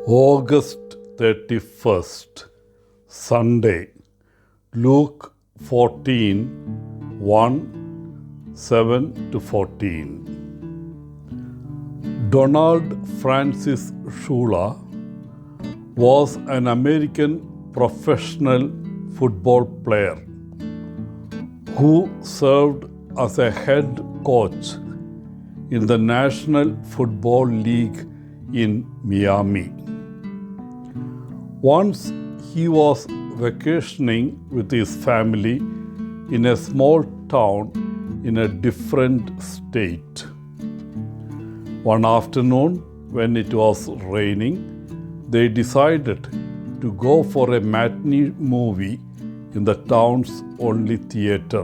August 31st, Sunday, Luke 14, 1, 7 to 14. Donald Francis Shula was an American professional football player who served as a head coach in the National Football League in Miami. Once he was vacationing with his family in a small town in a different state. One afternoon, when it was raining, they decided to go for a matinee movie in the town's only theater.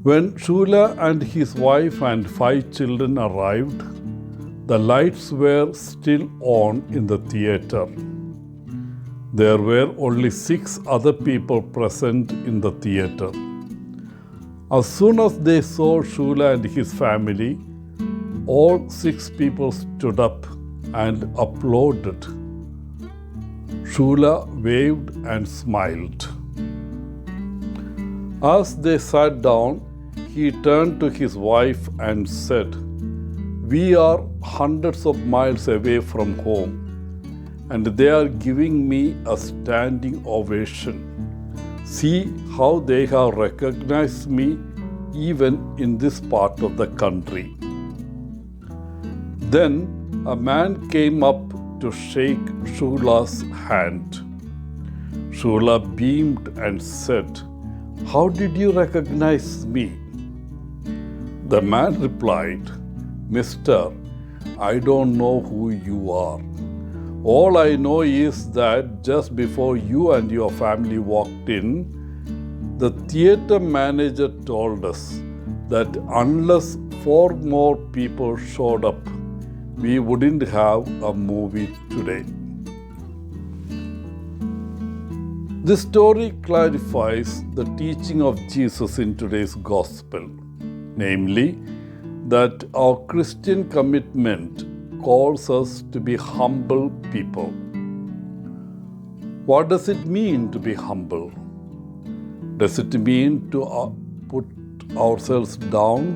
When Shula and his wife and 5 children arrived, the lights were still on in the theater. There were only 6 other people present in the theater. As soon as they saw Shula and his family, all 6 people stood up and applauded. Shula waved and smiled. As they sat down, he turned to his wife and said, "We are hundreds of miles away from home, and they are giving me a standing ovation. See how they have recognized me even in this part of the country." Then a man came up to shake Shula's hand. Shula beamed and said, "How did you recognize me?" The man replied, "Mister, I don't know who you are. All I know is that just before you and your family walked in, the theater manager told us that unless 4 more people showed up, we wouldn't have a movie today." This story clarifies the teaching of Jesus in today's gospel, namely, that our Christian commitment calls us to be humble people. What does it mean to be humble? Does it mean to put ourselves down?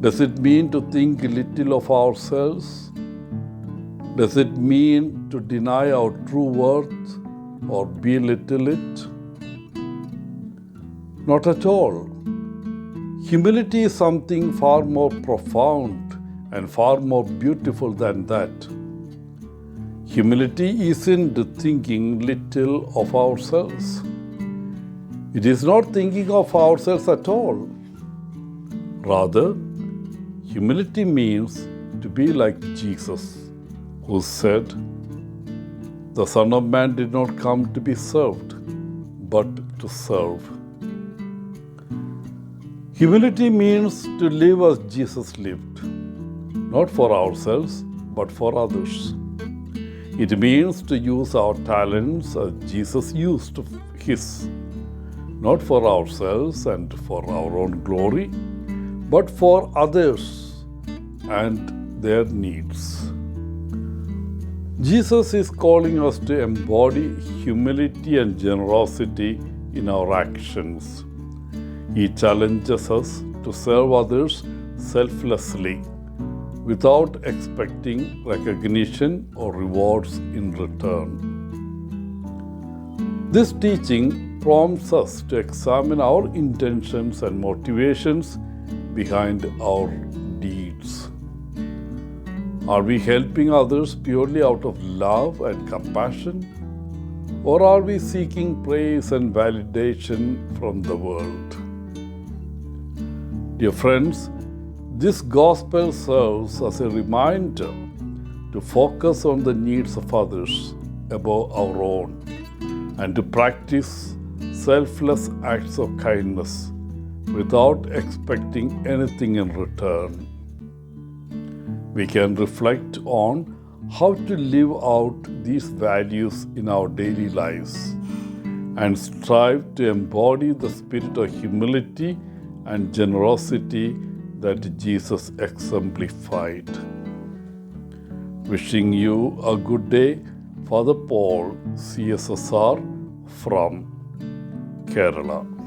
Does it mean to think little of ourselves? Does it mean to deny our true worth or belittle it? Not at all. Humility is something far more profound and far more beautiful than that. Humility isn't thinking little of ourselves. It is not thinking of ourselves at all. Rather, humility means to be like Jesus, who said, "The Son of Man did not come to be served, but to serve." Humility means to live as Jesus lived, not for ourselves, but for others. It means to use our talents as Jesus used his, not for ourselves and for our own glory, but for others and their needs. Jesus is calling us to embody humility and generosity in our actions. He challenges us to serve others selflessly, without expecting recognition or rewards in return. This teaching prompts us to examine our intentions and motivations behind our deeds. Are we helping others purely out of love and compassion? Or are we seeking praise and validation from the world? Dear friends, this gospel serves as a reminder to focus on the needs of others above our own and to practice selfless acts of kindness without expecting anything in return. We can reflect on how to live out these values in our daily lives and strive to embody the spirit of humility and generosity that Jesus exemplified. Wishing you a good day. Father Paul, CSSR from Kerala.